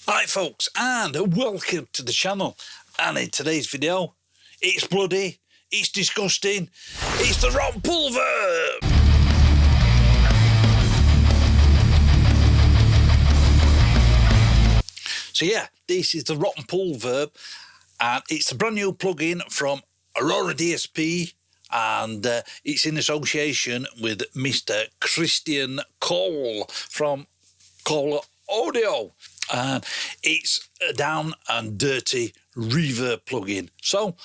Hi folks, and welcome to the channel. And in today's video, it's bloody, it's disgusting, it's the Rotten Pool Verb. So yeah, this is the Rotten Pool Verb, and it's a brand new plugin from Aurora DSP, and it's in association with Mr. Kristian Kohle from Kohle Audio. And it's a down and dirty reverb plugin. So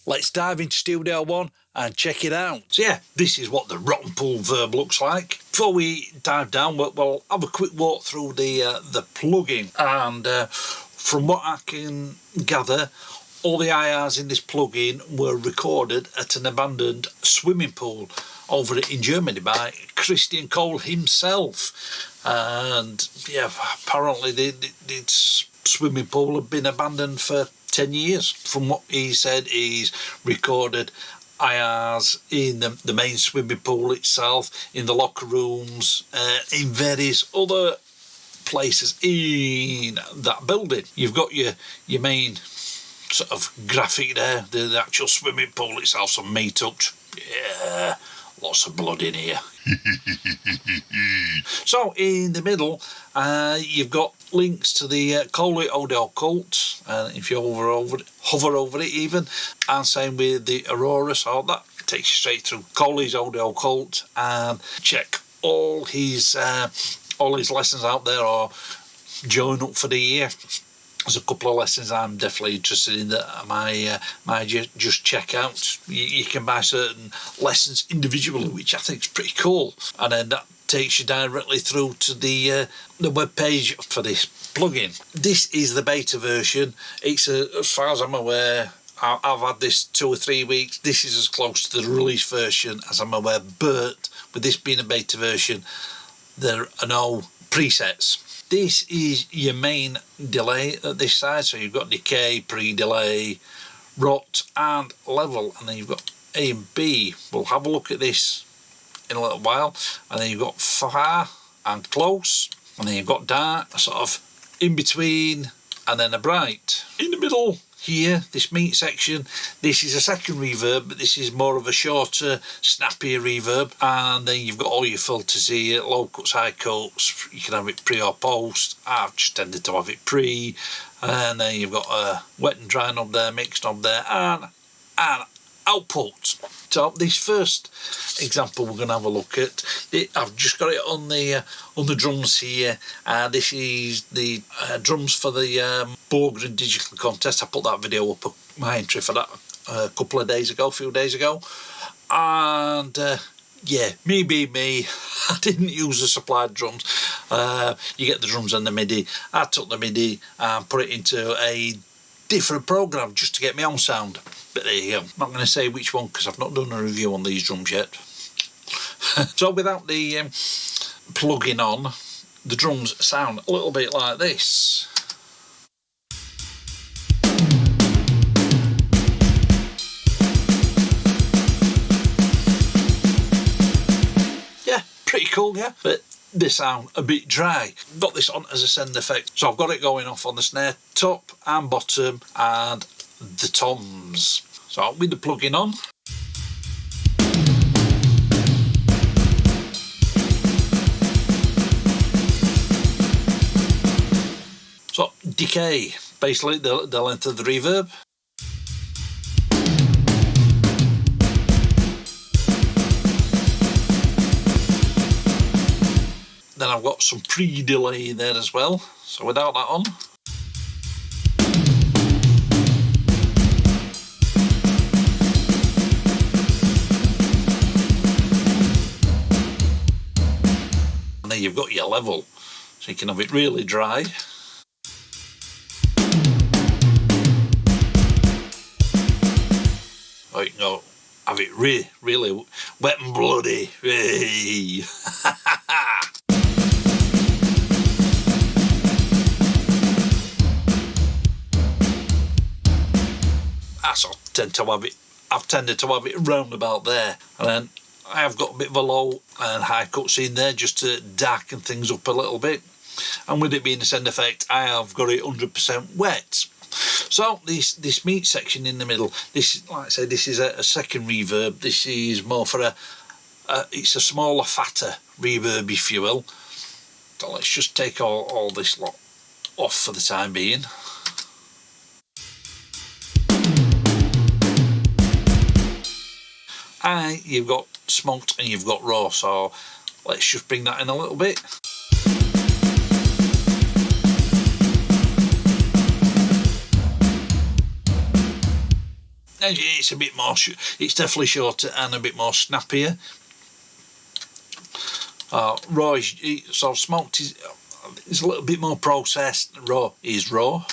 let's dive into Studio One and check it out. So yeah, this is what the Rotten Pool Verb looks like. Before we dive down, we'll have a quick walk through the plugin. And from what I can gather, all the IRs in this plugin were recorded at an abandoned swimming pool over in Germany by Kristian Kohle himself. And yeah, apparently the swimming pool had been abandoned for 10 years. From what he said, he's recorded IRs in the main swimming pool itself, in the locker rooms, in various other places in that building. You've got your main sort of graphic there, the actual swimming pool itself, some meat touch. Yeah, lots of blood in here. So in the middle, you've got links to the Kohle Audio Cult, if you hover over it even, and same with the Aurora, so that takes you straight through Kohle's Audio Cult, and check all his lessons out there, or join up for the year. There's a couple of lessons I'm definitely interested in that I might just check out. You can buy certain lessons individually, which I think is pretty cool, and then that takes you directly through to the web page for this plugin. This is the beta version. It's as far as I'm aware, I've had this 2 or 3 weeks. This is as close to the release version as I'm aware, but with this being a beta version, there are no presets. This is your main delay at this side, so you've got decay, pre-delay, rot and level, and then you've got A and B. We'll have a look at this in a little while. And then you've got far and close, and then you've got dark, sort of in between, and then a bright. In the middle here, this meat section, this is a second reverb, but this is more of a shorter, snappier reverb. And then you've got all your filters here, low cuts, high cuts. You can have it pre or post. I've just tended to have it pre. And then you've got a wet and dry knob there, mixed knob there, and output. So this first example we're going to have a look at, I've just got it on the drums here. This is the drums for the Borgren Digital Contest. I put that video up, my entry for that a few days ago. And yeah, me being me, I didn't use the supplied drums. You get the drums and the MIDI. I took the MIDI and put it into a different program just to get my own sound. But there you go. I'm not going to say which one because I've not done a review on these drums yet. So without the plug-in on, the drums sound a little bit like this. Yeah, pretty cool, yeah. But they sound a bit dry. Got this on as a send effect, so I've got it going off on the snare top and bottom and the toms. So with the plug-in on, so decay, basically the length of the reverb. Then I've got some pre-delay there as well, so without that on. And then you've got your level, so you can have it really dry. Or you can go have it really wet and bloody. Hey. I've tended to have it round about there, and then I have got a bit of a low and high cuts in there just to darken things up a little bit. And with it being a send effect, I have got it 100% wet. So this meat section in the middle, this, like I said, this is a second reverb. This is more for it's a smaller, fatter reverb, if you will. So let's just take all this lot off for the time being. And you've got smoked and you've got raw, so let's just bring that in a little bit. It's a bit more, it's definitely shorter and a bit more snappier. Raw is, so smoked is a little bit more processed, raw is raw.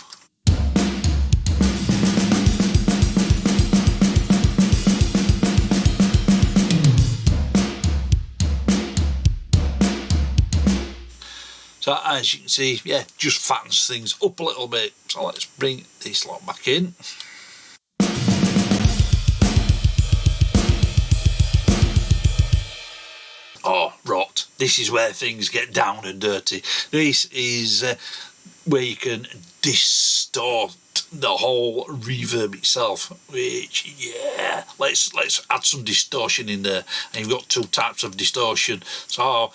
So as you can see, yeah, just fattens things up a little bit. So let's bring this lot back in. Oh, rot. This is where things get down and dirty. This is where you can distort the whole reverb itself, which, yeah, let's add some distortion in there. And you've got two types of distortion. So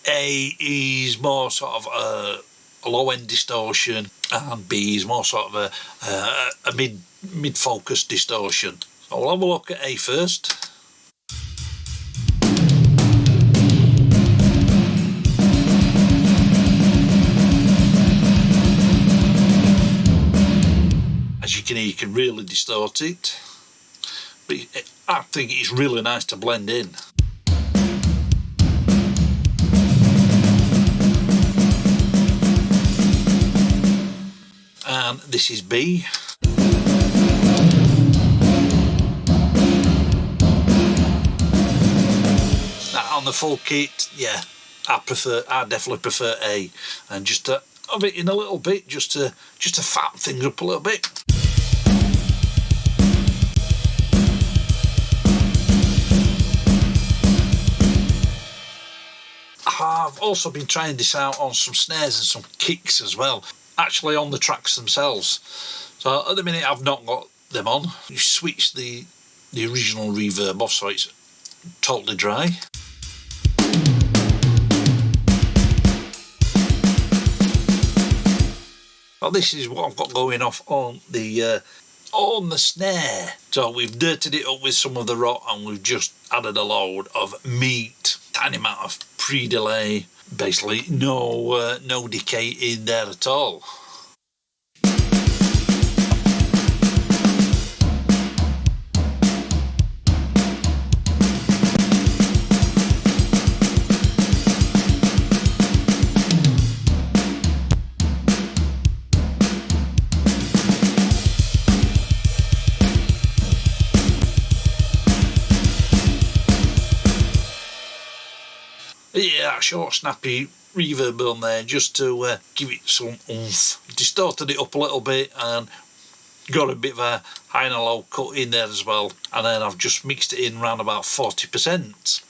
A is more sort of a low-end distortion, and B is more sort of a mid-focus distortion. So we'll have a look at A first. As you can hear, you can really distort it, but I think it's really nice to blend in. And this is B. Now on the full kit, yeah, I definitely prefer A, and just to have it in a little bit, just to fatten things up a little bit. I've also been trying this out on some snares and some kicks as well, actually on the tracks themselves. So at the minute I've not got them on. You switch the original reverb off so it's totally dry. Well, this is what I've got going off on the snare. So we've dirtied it up with some of the rot, and we've just added a load of meat, tiny amount of pre-delay, basically no decay in there at all. Yeah, short snappy reverb on there just to give it some oomph. Distorted it up a little bit and got a bit of a high and a low cut in there as well, and then I've just mixed it in around about 40%.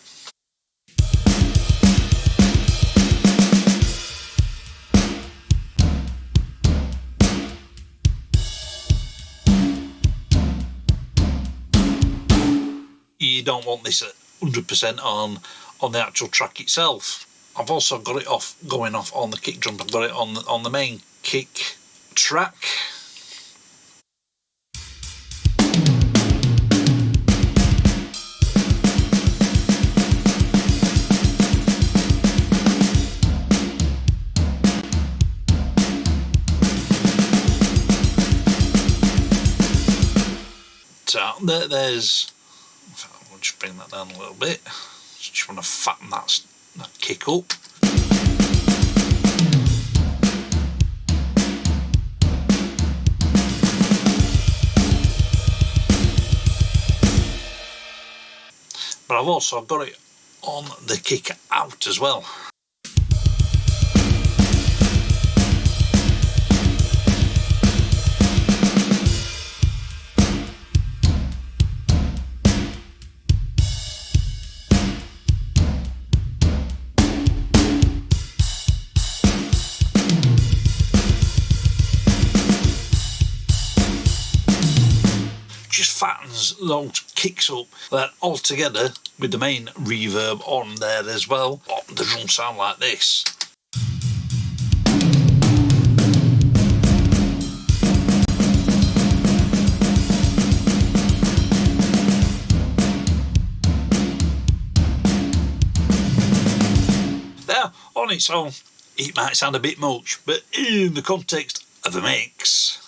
You don't want this at 100% on the actual track itself. I've also got it going off on the kick drum. I've got it on the main kick track. So there's, I'll just bring that down a little bit. Just want to fatten that kick up. But I've also got it on the kick out as well. those kicks up. Then all together with the main reverb on there as well, the drums sound like this. Now, on its own, it might sound a bit much, but in the context of a mix,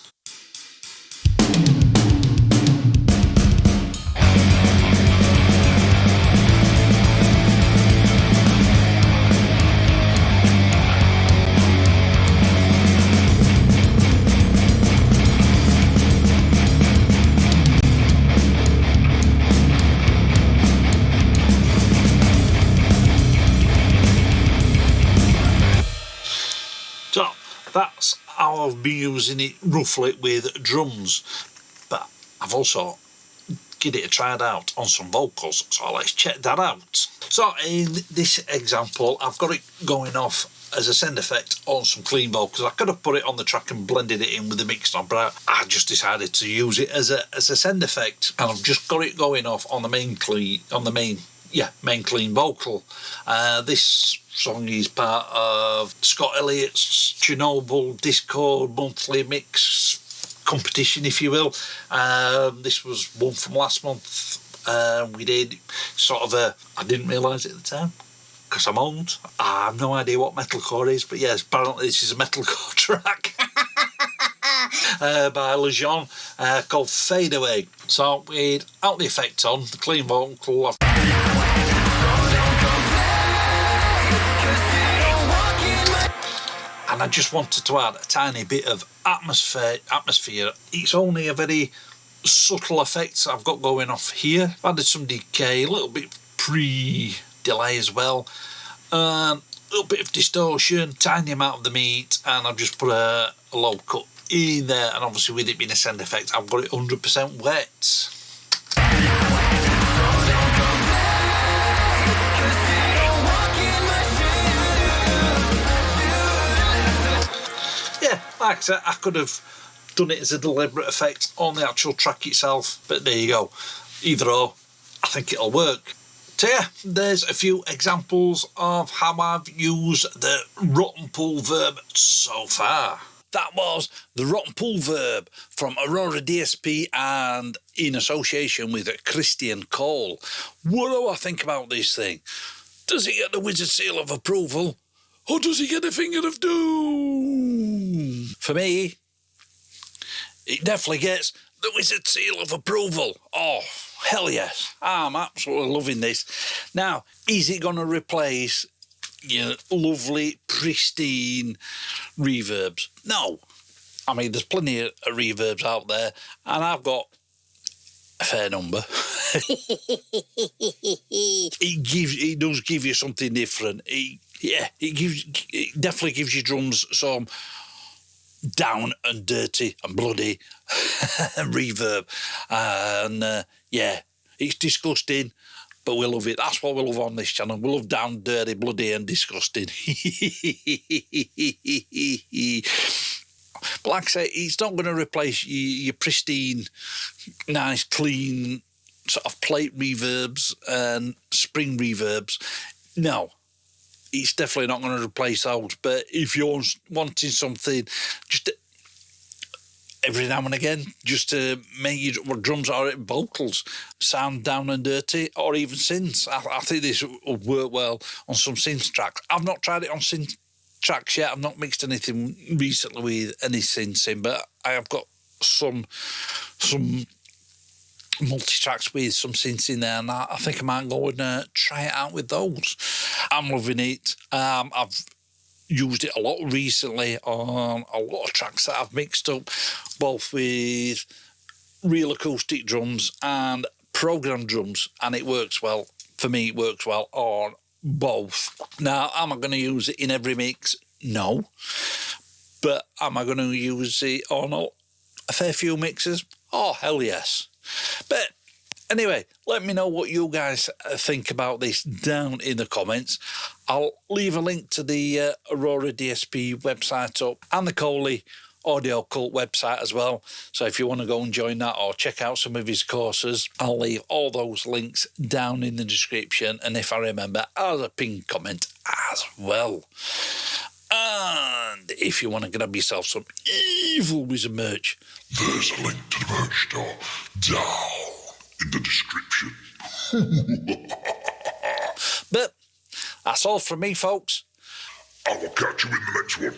so that's how I've been using it roughly with drums, but I've also given it a try out on some vocals, so let's check that out. So in this example, I've got it going off as a send effect on some clean vocals. I could have put it on the track and blended it in with the mix knob, but I just decided to use it as a send effect, and I've just got it going off on the main clean vocal. This song is part of Scott Elliott's Chernobyl Discord monthly mix competition, if you will. This was one from last month. We did sort of I didn't realise it at the time, because I'm old. I have no idea what metalcore is, but yes, apparently this is a metalcore track by Lejean called Fade Away. So without the effect on, the clean vocal, and I just wanted to add a tiny bit of atmosphere. It's only a very subtle effect I've got going off here. I've added some decay, a little bit pre-delay as well, a little bit of distortion, tiny amount of the meat, and I've just put a low cut in there, and obviously with it being a send effect, I've got it 100% wet. Yeah, like I said, I could have done it as a deliberate effect on the actual track itself, but there you go. Either or, I think it'll work. So yeah, there's a few examples of how I've used the Rotten Pool Verb so far. That was the Rotten Pool Verb from Aurora DSP and in association with Kristian Kohle. What do I think about this thing? Does it get the wizard seal of approval, or does he get a finger of doom? For me, it definitely gets the wizard seal of approval. Oh, hell yes. I'm absolutely loving this. Now, is it going to replace your lovely, pristine reverbs? No. I mean, there's plenty of reverbs out there, and I've got a fair number. It does give you something different. It definitely gives you drums some down and dirty and bloody reverb, and yeah, it's disgusting, but we love it. That's what we love on this channel. We love down, dirty, bloody and disgusting. But like I say, it's not going to replace your pristine, nice, clean sort of plate reverbs and spring reverbs. No, it's definitely not going to replace those. But if you're wanting something just every now and again, just to make your drums or vocals sound down and dirty, or even synths, I think this will work well on some synth tracks. I've not tried it on synth tracks yet. I've not mixed anything recently with any synths in, but I have got some multi-tracks with some synths in there, and I think I might go and try it out with those. I'm loving it. I've used it a lot recently on a lot of tracks that I've mixed up, both with real acoustic drums and programmed drums, and it works well. For me, it works well on both. Now, am I going to use it in every mix? No. But am I going to use it on a fair few mixes? Oh, hell yes. But anyway, let me know what you guys think about this down in the comments. I'll leave a link to the Aurora DSP website up and the Kohle Audio Cult website as well. So if you want to go and join that or check out some of his courses, I'll leave all those links down in the description. And if I remember, as a pinned comment as well. And if you want to grab yourself some Evil Wizard merch, there's a link to the merch store down in the description. But that's all from me, folks. I will catch you in the next one.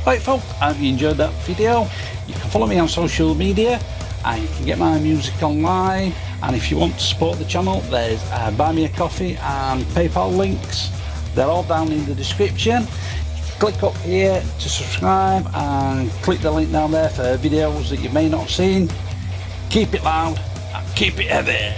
Right folks, I hope you enjoyed that video. You can follow me on social media and you can get my music online, and if you want to support the channel, there's Buy Me a Coffee and PayPal links. They're all down in the description. Click up here to subscribe and click the link down there for videos that you may not have seen. Keep it loud and keep it heavy.